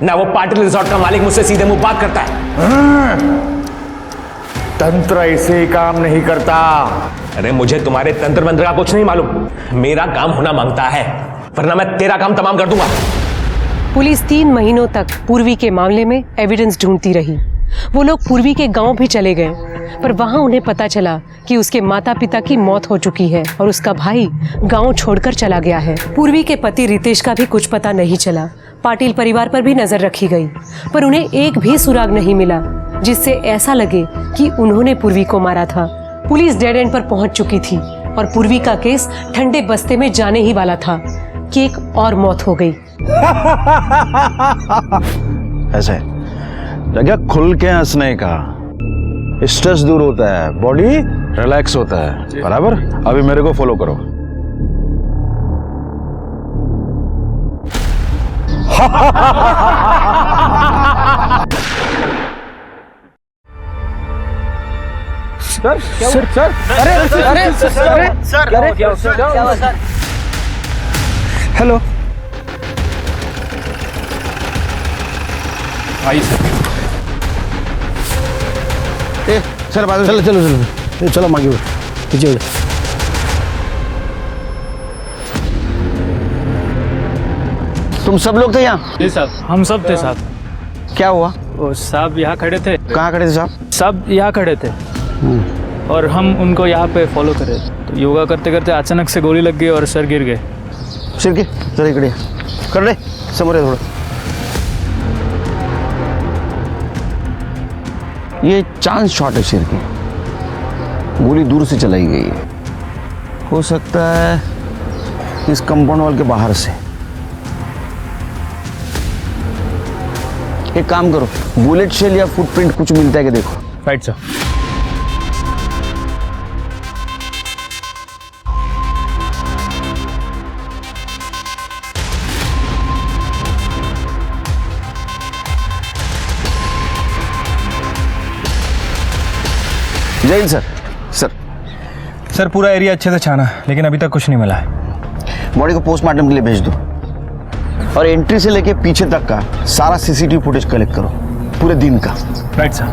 ना वो पाटिल रिसोर्ट का मालिक मुझसे सीधे मुंह बात करता है। तंत्र ऐसे काम नहीं करता। अरे मुझे तुम्हारे तंत्र मंत्र का कुछ नहीं मालूम, मेरा काम होना मांगता है, वरना मैं तेरा काम तमाम कर दूंगा। पुलिस 3 महीनों तक पूर्वी के मामले में एविडेंस ढूंढती रही। वो लोग पूर्वी के गांव भी चले गए, पर वहां उन्हें पता चला कि उसके माता पिता की मौत हो चुकी है और उसका भाई गांव छोड़कर चला गया है। पूर्वी के पति रितेश का भी कुछ पता नहीं चला। पाटिल परिवार पर भी नजर रखी गई, पर उन्हें एक भी सुराग नहीं मिला जिससे ऐसा लगे कि उन्होंने पूर्वी को मारा था। पुलिस डेड एंड पर पहुंच चुकी थी और पूर्वी का केस ठंडे बस्ते में जाने ही वाला था कि एक और मौत हो गई। ऐसे जगह खुल के हंसने का, स्ट्रेस दूर होता है, बॉडी रिलैक्स होता है। बराबर? अभी मेरे को फॉलो करो। सर सर सर अरे अरे सर अरे हेलो, आइए सर। सर बाद चलो चलो चलो चलो मांगी पीछे हो जाओ। तुम सब लोग थे यहाँ? जी साहब, हम सब थे साहब। क्या हुआ? वो साहब यहाँ खड़े थे। कहाँ खड़े थे साहब? सब यहाँ खड़े थे और हम उनको यहाँ पे फॉलो करे, तो योगा करते करते अचानक से गोली लग गई और सर गिर गए। सिर के जरा इकडे कर ले, समोर है थोड़ा। ये चांस शॉट है सिर की, गोली दूर से चलाई गई है। हो सकता है इस कंपाउंड वॉल के बाहर से। एक काम करो, बुलेट शेल या फुटप्रिंट कुछ मिलता है कि देखो। Right sir. जय हिंद सर। सर सर, पूरा एरिया अच्छे से छाना, लेकिन अभी तक कुछ नहीं मिला है। बॉडी को पोस्टमार्टम के लिए भेज दो और एंट्री से लेके पीछे तक का सारा सीसीटीवी फुटेज कलेक्ट करो, पूरे दिन का। Right sir.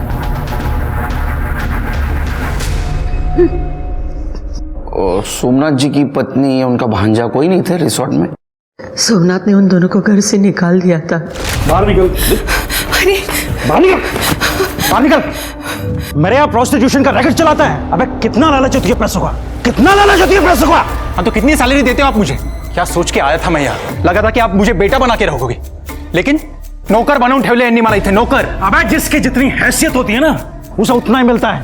और सोमनाथ जी की पत्नी या उनका भांजा कोई नहीं थे रिसोर्ट में? सोमनाथ ने उन दोनों को घर से निकाल दिया था। बाहर निकल। अरे बाहर निकल, बाहर निकल। मेरे यहाँ प्रोस्टिट्यूशन का रैकेट चलाता है। अबे कितना लालच होती है पैसों का, कितना लालच होती है पैसों का। हाँ, तो कितनी सैलरी देते हो आप मुझे? क्या सोच के आया था मैं यहाँ? लगा था कि आप मुझे बेटा बना के रखोगे, लेकिन नौकर बनवून ठेवले एन्नी मला इथे नौकर। अबे जिसकी जितनी हैसियत होती है ना, उसे उतना ही मिलता है।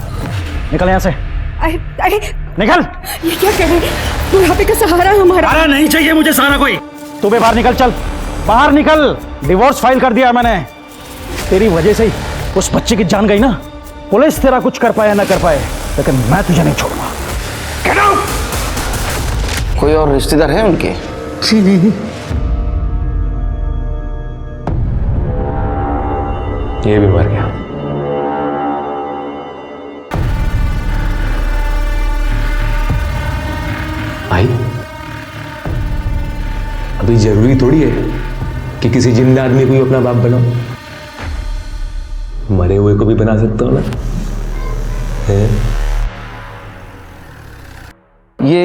निकल यहाँ से, अरे निकल। ये क्या कर रहे हैं? बुढ़ापे का सहारा हमारा। अरे नहीं चाहिए मुझे सहारा कोई। तू भी बाहर निकल, चल बाहर निकल। डिवोर्स फाइल कर दिया मैंने, तेरी वजह से ही उस बच्चे की जान गई ना। पुलिस तेरा कुछ कर पाए ना कर पाए, लेकिन मैं तुझे नहीं छोड़ूंगा। Get out! कोई और रिश्तेदार है उनके? नहीं। ये भी मर गया। भाई अभी जरूरी थोड़ी है कि किसी जिंदा आदमी को ही अपना बाप बनाओ, मरे हुए को भी बना सकते हो ना। है? ये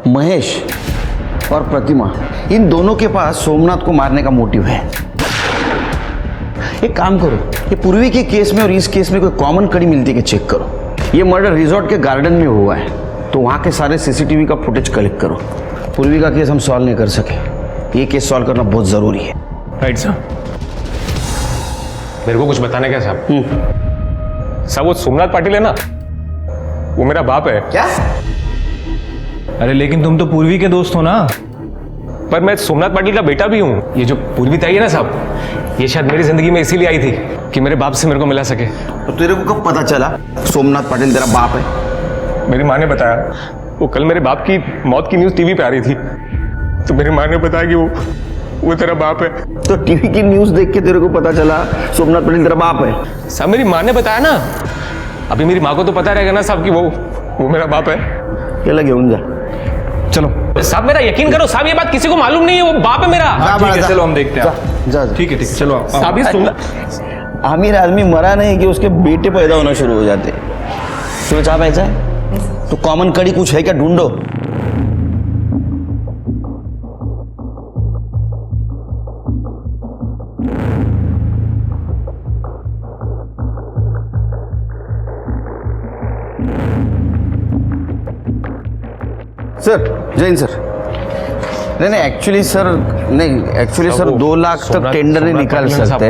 महेश और प्रतिमा, इन दोनों के पास सोमनाथ को मारने का मोटिव है। एक काम करो, ये पूर्वी के केस में और इस केस में कोई कॉमन कड़ी मिलती है कि चेक करो। ये मर्डर रिजॉर्ट के गार्डन में हुआ है, तो वहां के सारे सीसीटीवी का फुटेज कलेक्ट करो। पूर्वी का केस हम सॉल्व नहीं कर सके, ये केस सॉल्व करना बहुत जरूरी है। राइट साहब। मेरे को कुछ बताने क्या साहब? साहब वो सोमनाथ पाटिल है ना, वो मेरा बाप है। क्या? अरे लेकिन तुम तो पूर्वी के दोस्त हो ना। पर मैं सोमनाथ पाटिल का बेटा भी हूँ। ये जो पूर्वी ताई है ना साहब, ये शायद मेरी जिंदगी में इसीलिए आई थी कि मेरे बाप से मेरे को मिला सके। तो तेरे को कब पता चला सोमनाथ पाटिल तेरा बाप है? मेरी माँ ने बताया। वो कल मेरे बाप की मौत की न्यूज़ टीवी पे आ रही थी, तो मेरी माँ ने बताया कि वो तेरा बाप है। तो टीवी की न्यूज़ देख के तेरे को पता चला सोमनाथ पाटिल तेरा बाप है? साहब मेरी माँ ने बताया ना। अभी मेरी माँ को तो पता रहेगा ना साहब कि वो मेरा बाप है। क्या लगे उनका? चलो साहब मेरा यकीन करो साहब, ये बात किसी को मालूम नहीं है, वो बाप है मेरा। ठीक है चलो हम देखते हैं। जा ठीक है चलो। साहब ये आमिर आदमी मरा नहीं कि उसके बेटे पैदा होना शुरू हो जाते। तुम्हें चाह पैसा है तो कॉमन कड़ी कुछ है क्या, ढूंढो। सर जय हिंद सर। नहीं एक्चुअली सर, सर 2 लाख तक टेंडर नहीं निकाल सकते।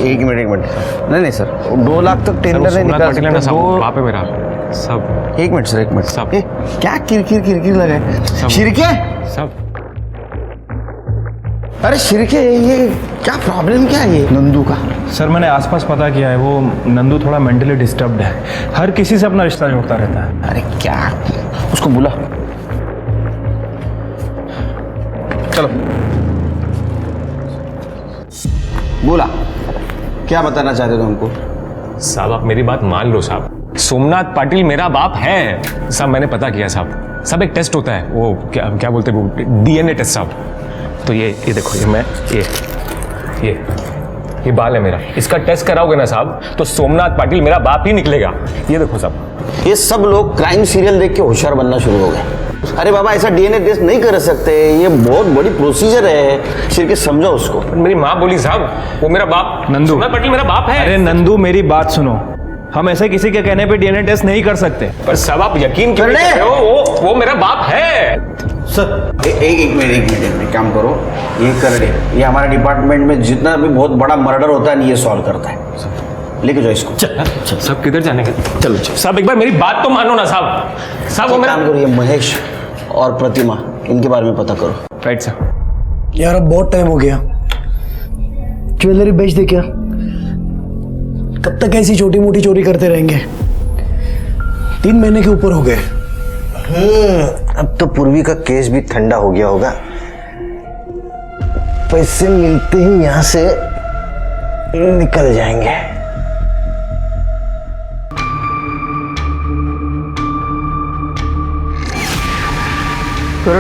एक मिनट। नहीं सर 2 लाख तक टेंडर नहीं निकाल सकते। बाप है मेरा सब। एक मिनट सर, एक मिनट सब। क्या किरकिर लगा है? शिरके सब। अरे शिरके, ये क्या प्रॉब्लम क्या है ये नंदू का? सर मैंने आसपास पता किया है, वो नंदू थोड़ा मेंटली डिस्टर्ब्ड है, हर किसी से अपना रिश्ता जोड़ता रहता है। अरे क्या, उसको बुला। चलो बोला, क्या बताना चाहते थे हमको? साहब आप मेरी बात मान लो साहब, सोमनाथ पाटिल मेरा बाप है साहब। मैंने पता किया साहब। सब एक टेस्ट होता है, वो क्या बोलते हैं, वो DNA टेस्ट साहब। तो ये देखो, ये बाल है मेरा, इसका टेस्ट कराओगे ना साहब तो सोमनाथ पाटिल मेरा बाप ही निकलेगा। ये देखो साहब। ये सब लोग क्राइम सीरियल देख के होशियार बनना शुरू हो गए। अरे बाबा ऐसा DNA टेस्ट नहीं कर सकते, ये बहुत बड़ी प्रोसीजर है। सिर्फ समझो उसको। मेरी माँ बोली साहब वो मेरा बाप, नंदू सोमनाथ पाटिल मेरा बाप है। अरे नंदू मेरी बात सुनो, हम ऐसे किसी के कहने पे DNA टेस्ट नहीं कर सकते। पर साहब आप यकीन क्यों नहीं कर रहे हो? वो मेरा बाप है सर। एक मिनट काम करो, ये कर रहे, ये हमारे डिपार्टमेंट में जितना भी बहुत बड़ा मर्डर होता है ये सॉल्व करता है। लेके जाओ इसको। चल सब किधर जाने के? चलो साहब एक बार मेरी बात तो मानो ना साहब। साहब वो मेरा काम करो, ये महेश और प्रतिमा इनके बारे में पता करो। राइट साहब। यार अब बहुत टाइम हो गया, ज्वेलरी बेच दे क्या? कब तक ऐसी छोटी मोटी चोरी करते रहेंगे? 3 महीने के ऊपर हो गए। अब तो पूर्वी का केस भी ठंडा हो गया होगा। पैसे मिलते ही यहां से निकल जाएंगे।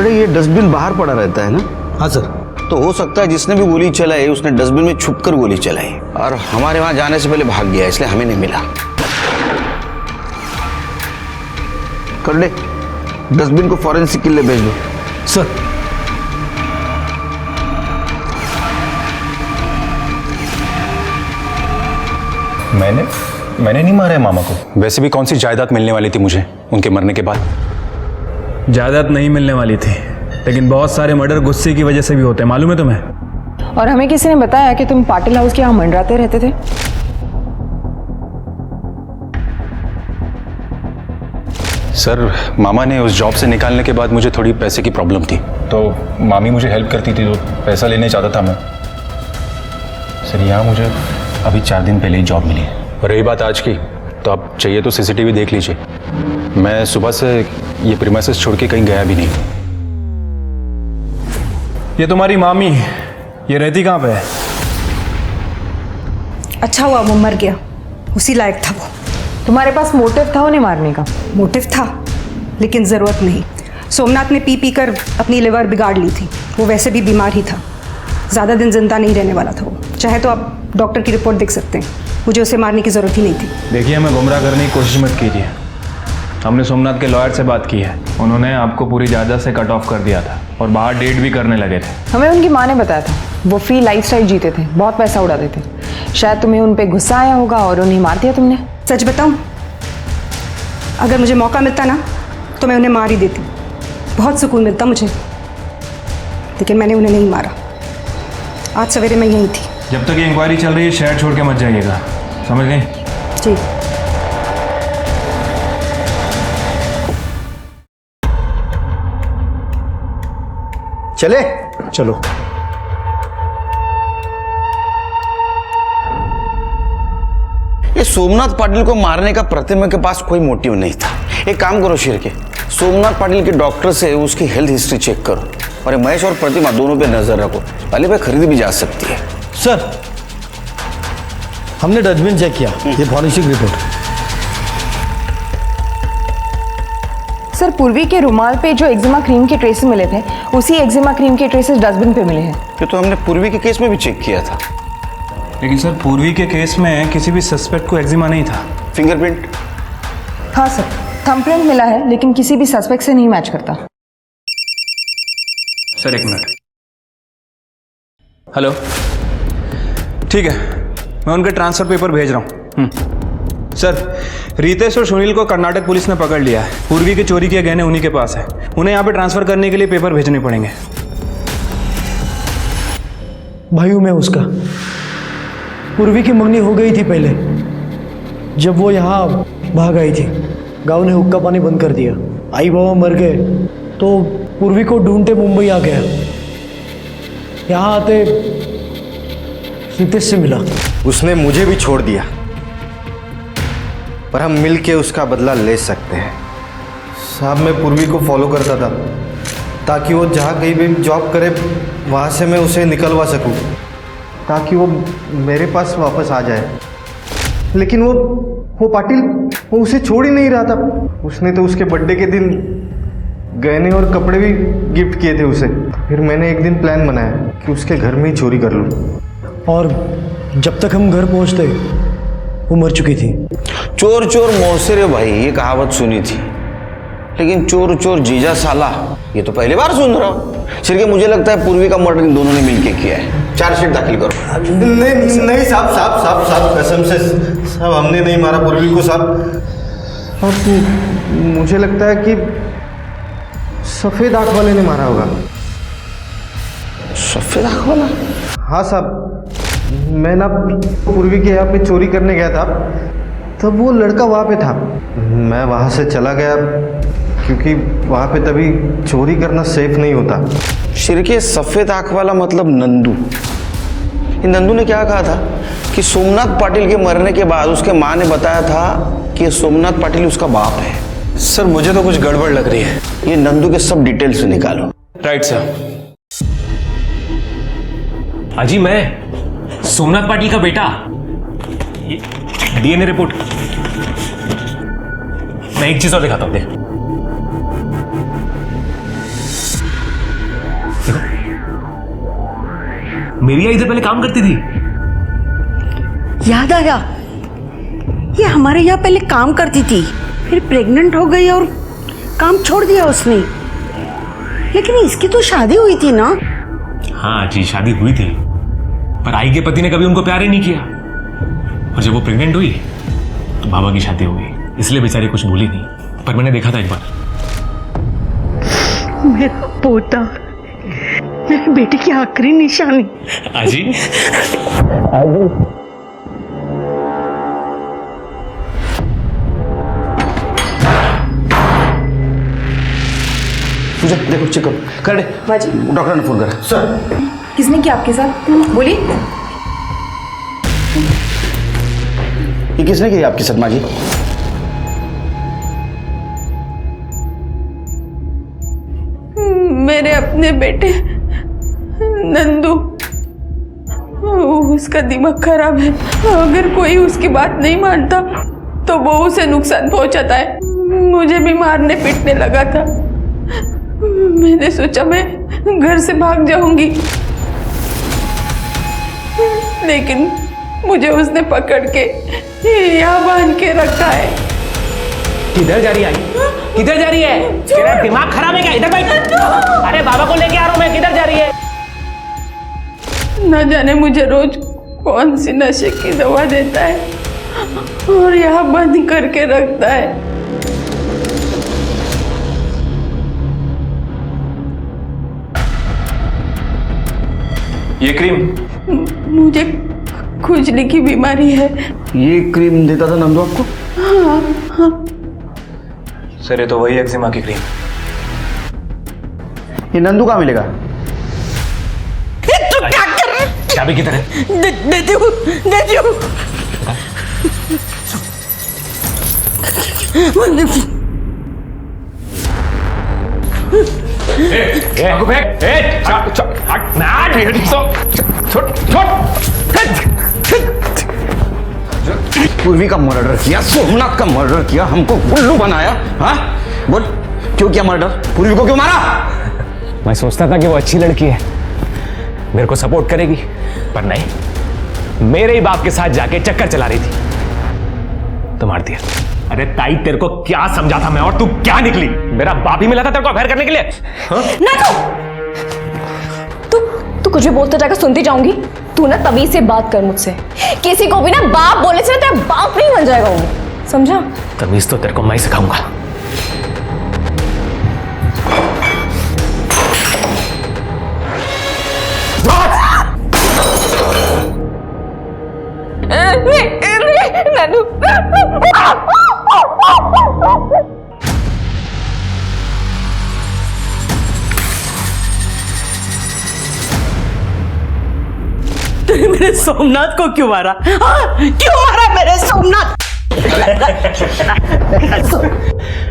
ये डस्टबिन बाहर पड़ा रहता है ना? हाँ सर। तो हो सकता है जिसने भी गोली चलाई उसने डस्टबिन में छुपकर गोली चलाई और हमारे वहां जाने से पहले भाग गया, इसलिए हमें नहीं मिला। कर ले, डस्टबिन को फॉरेंसिक के लिए भेज दो। सर मैंने नहीं मारा है मामा को। वैसे भी कौन सी जायदाद मिलने वाली थी मुझे उनके मरने के बाद? जायदाद नहीं मिलने वाली थी, लेकिन बहुत सारे मर्डर गुस्से की वजह से भी होते हैं, मालूम है तुम्हें? और हमें किसी ने बताया कि तुम पाटिल हाउस के यहाँ मंडराते रहते थे। सर मामा ने उस जॉब से निकालने के बाद मुझे थोड़ी पैसे की प्रॉब्लम थी, तो मामी मुझे हेल्प करती थी, तो पैसा लेने चाहता था मैं। सर यहाँ मुझे अभी 4 दिन पहले ही जॉब मिली है। और रही बात आज की, तो आप चाहिए तो सीसीटीवी देख लीजिए। मैं सुबह से ये प्रीमाइसेस छोड़ के कहीं गया भी नहीं। ये तुम्हारी मामी, ये रहती कहाँ पे है? अच्छा हुआ वो मर गया, उसी लायक था वो। तुम्हारे पास मोटिव था उन्हें मारने का? मोटिव था, लेकिन ज़रूरत नहीं। सोमनाथ ने पी कर अपनी लिवर बिगाड़ ली थी। वो वैसे भी बीमार ही था, ज़्यादा दिन जिंदा नहीं रहने वाला था वो। चाहे तो आप डॉक्टर की रिपोर्ट देख सकते हैं। मुझे उसे मारने की ज़रूरत ही नहीं थी। देखिए, हमें गुमराह करने की कोशिश मत कीजिए। हमने सोमनाथ के लॉयर से बात की है, उन्होंने आपको पूरी जायदाद से कट ऑफ कर दिया था और बाहर डेट भी करने लगे थे। हमें उनकी माँ ने बताया था वो फ्री लाइफस्टाइल जीते थे, बहुत पैसा उड़ाते थे। शायद तुम्हें उन पे गुस्सा आया होगा और उन्हें मार दिया तुमने। सच बताऊं, अगर मुझे मौका मिलता ना तो मैं उन्हें मार ही देती। बहुत सुकून मिलता मुझे, लेकिन मैंने उन्हें नहीं मारा। आज सवेरे मैं यहीं थी। जब तक ये इंक्वायरी चल रही है शहर छोड़ के मत जाइएगा, समझ गए? जी। चले चलो। ये सोमनाथ पाटिल को मारने का प्रतिमा के पास कोई मोटिव नहीं था। एक काम करो शेर के, सोमनाथ पाटिल के डॉक्टर से उसकी हेल्थ हिस्ट्री चेक करो और ये महेश और प्रतिमा दोनों पे नजर रखो। पहले पे खरीदी भी जा सकती है। सर, हमने डस्टबिन चेक किया, ये फॉरेंसिक रिपोर्ट। सर, पूर्वी के रुमाल पे जो एक्जिमा क्रीम के ट्रेसेस मिले थे, उसी एक्जिमा क्रीम के ट्रेसेस डस्टबिन पे मिले हैं। ये तो हमने पूर्वी के केस में भी चेक किया था। लेकिन सर, पूर्वी के केस में किसी भी सस्पेक्ट को एक्जिमा नहीं था। फिंगरप्रिंट? हाँ सर, थंबप्रिंट मिला है, लेकिन किसी भी सस्पेक्ट से नहीं मैच करता। सर एक मिनट। हेलो, ठीक है, मैं उनके ट्रांसफर पेपर भेज रहा हूँ। सर, रितेश और सुनील को कर्नाटक पुलिस ने पकड़ लिया है। पूर्वी के चोरी किए गहने उन्हीं के पास है। उन्हें यहाँ पे ट्रांसफर करने के लिए पेपर भेजने पड़ेंगे। भाई हूं मैं उसका। पूर्वी की मंगनी हो गई थी पहले, जब वो यहाँ भाग आई थी। गांव ने हुक्का पानी बंद कर दिया, आई बाबा मर गए, तो पूर्वी को ढूंढते मुंबई आ गया। यहाँ आते रितेश से मिला। उसने मुझे भी छोड़ दिया, पर हम मिल के उसका बदला ले सकते हैं। साहब, मैं पूर्वी को फॉलो करता था ताकि वो जहाँ कहीं भी जॉब करे वहाँ से मैं उसे निकलवा सकूं, ताकि वो मेरे पास वापस आ जाए। लेकिन वो पाटिल, वो उसे छोड़ ही नहीं रहा था। उसने तो उसके बर्थडे के दिन गहने और कपड़े भी गिफ्ट किए थे उसे। फिर मैंने एक दिन प्लान बनाया कि उसके घर में ही चोरी कर लूँ। और जब तक हम घर पहुँचते वो मर चुकी थी। चोर चोर मौसेरे भाई, ये कहावत सुनी थी, लेकिन चोर चोर जीजा साला ये तो पहली बार सुन रहा हूँ। सिर्फ मुझे लगता है पूर्वी का मर्डर इन दोनों ने मिलके किया है। चार्जशीट दाखिल करो। नहीं साहब, कसम से साहब, हमने नहीं मारा पूर्वी को साहब। मुझे लगता है कि सफेद आंख वाले ने मारा होगा। सफेद आंख वाला? हाँ साहब, मैं ना पूर्वी के यहाँ पे चोरी करने गया था, तब वो लड़का वहाँ पे था। मैं वहाँ से चला गया क्योंकि वहाँ पे तभी चोरी करना सेफ नहीं होता। शिरके, सफेद आंख वाला मतलब नंदू। नंदू ने क्या कहा था कि सोमनाथ पाटिल के मरने के बाद उसके माँ ने बताया था कि सोमनाथ पाटिल उसका बाप है। सर, मुझे तो कुछ गड़बड़ लग रही है। ये नंदू के सब डिटेल्स निकालो। Right sir. अजी, मैं सोमनाथ पाटिल का बेटा। DNA report. मैं एक चीज और दिखाता हूं, देखो। मेरी यहाँ इधर पहले काम करती थी। याद आया, ये हमारे यहाँ पहले काम करती थी, फिर प्रेग्नेंट हो गई और काम छोड़ दिया उसने। लेकिन इसकी तो शादी हुई थी ना? हाँ जी, शादी हुई थी, पर आई के पति ने कभी उनको प्यार ही नहीं किया। और जब वो प्रेग्नेंट हुई तो बाबा की शादी हो गई, इसलिए बेचारी कुछ भूली नहीं। पर मैंने देखा था एक बार। मेरा पोता, मेरे बेटे की आखिरी निशानी। आजी, पूजा देखो, चेक करो। कर दे डॉक्टर ने फोन करा। सर, किसने किया आपके साथ? बोलिए। ये किसने की आपकी सदमा जी? मेरे अपने बेटे नंदू, उसका दिमाग खराब है। अगर कोई उसकी बात नहीं मानता तो वो उसे नुकसान पहुंचाता है। मुझे भी मारने पीटने लगा था। मैंने सोचा मैं घर से भाग जाऊंगी, लेकिन मुझे उसने पकड़ के यहाँ बांध के रखा है। किधर जा रही है? किधर जा रही है? तेरा दिमाग खराब है क्या? इधर बैठ। अरे बाबा को लेके आ रहा हूं मैं। किधर जा रही है? न जाने मुझे रोज कौन सी नशे की दवा देता है और यहाँ बंद करके रखता है। ये क्रीम मुझे खुजली की बीमारी है। ये क्रीम देता था नंदू आपको? हाँ हाँ। सर ये तो वही एक्जिमा की क्रीम। ये नंदू कहाँ मिलेगा? तू क्या कर रहा है? चाबी किधर है? दे दो। पूर्वी का मर्डर किया, सोमनाथ का मर्डर किया, हमको उल्लू बनाया। हाँ बोल, क्यों किया मर्डर? पूर्वी को क्यों मारा? मैं सोचता था कि वो अच्छी लड़की है, मेरे को सपोर्ट करेगी, पर नहीं, मेरे ही बाप के साथ जाके चक्कर चला रही थी तो मार दिया। अरे ताई तेरे को क्या समझा था मैं, और तू क्या निकली? मेरा बाप ही मिला था तेरे को अफेयर करने के लिए। तू कुछ भी बोलते जाकर सुनती जाऊंगी। तू ना तभी से बात कर मुझसे। किसी को भी ना बाप बोले से ना तेरा बाप नहीं बन जाएगा वो, समझा? तमीज तो तेरे को मैं सिखाऊंगा। तूने मेरे सोमनाथ को क्यों मारा? हाँ? क्यों मारा मेरे सोमनाथ?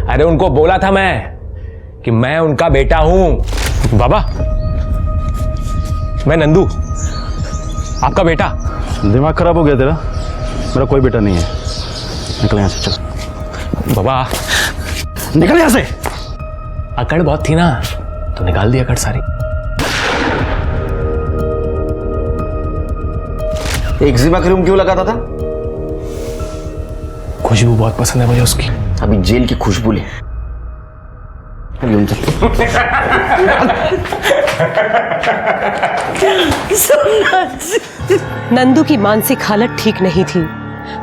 अरे उनको बोला था मैं कि मैं उनका बेटा हूं। बाबा, मैं नंदू, आपका बेटा। दिमाग खराब हो गया तेरा? मेरा कोई बेटा नहीं है। निकल यहां से, चल। बाबा निकल यहां से। अकड़ बहुत थी ना, तो निकाल दी अकड़ सारी। एक्जिमा क्रीम क्यों लगाता था? खुशबू बहुत पसंद है मुझे उसकी। अभी जेल की खुशबू ले। नंदू की मानसिक हालत ठीक नहीं थी।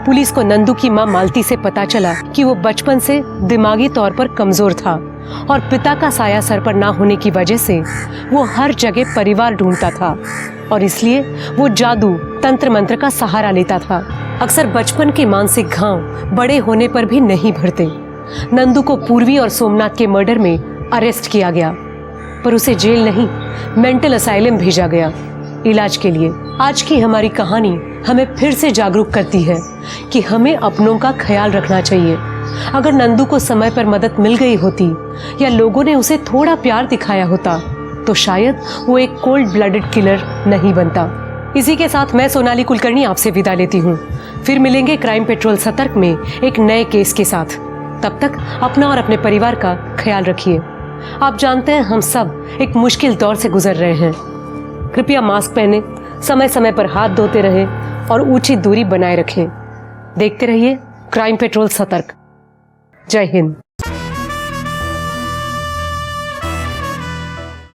पुलिस को नंदू की मां मालती से पता चला कि वो बचपन से दिमागी तौर पर कमजोर था और पिता का साया सर पर ना होने की वजह से वो हर जगह परिवार ढूंढता था और इसलिए वो जादू तंत्र मंत्र का सहारा लेता था। अक्सर बचपन के मानसिक घाव बड़े होने पर भी नहीं भरते। नंदू को पूर्वी और सोमनाथ के मर्डर में अरेस्ट किया गया, पर उसे जेल नहीं, मेंटल असाइलम भेजा गया इलाज के लिए। आज की हमारी कहानी हमें फिर से जागरूक करती है कि हमें अपनों का ख्याल रखना चाहिए। अगर नंदू को समय पर मदद मिल गई होती या लोगों ने उसे थोड़ा प्यार दिखाया होता तो शायद वो एक कोल्ड ब्लडेड किलर नहीं बनता। इसी के साथ मैं सोनाली कुलकर्णी आपसे विदा लेती हूँ। फिर मिलेंगे क्राइम पेट्रोल सतर्क में एक नए केस के साथ। तब तक अपना और अपने परिवार का ख्याल रखिए। आप जानते हैं हम सब एक मुश्किल दौर से गुजर रहे हैं। कृपया मास्क पहने, समय समय पर हाथ धोते रहें और उचित दूरी बनाए रखें। देखते रहिए क्राइम पेट्रोल सतर्क। जय हिंद।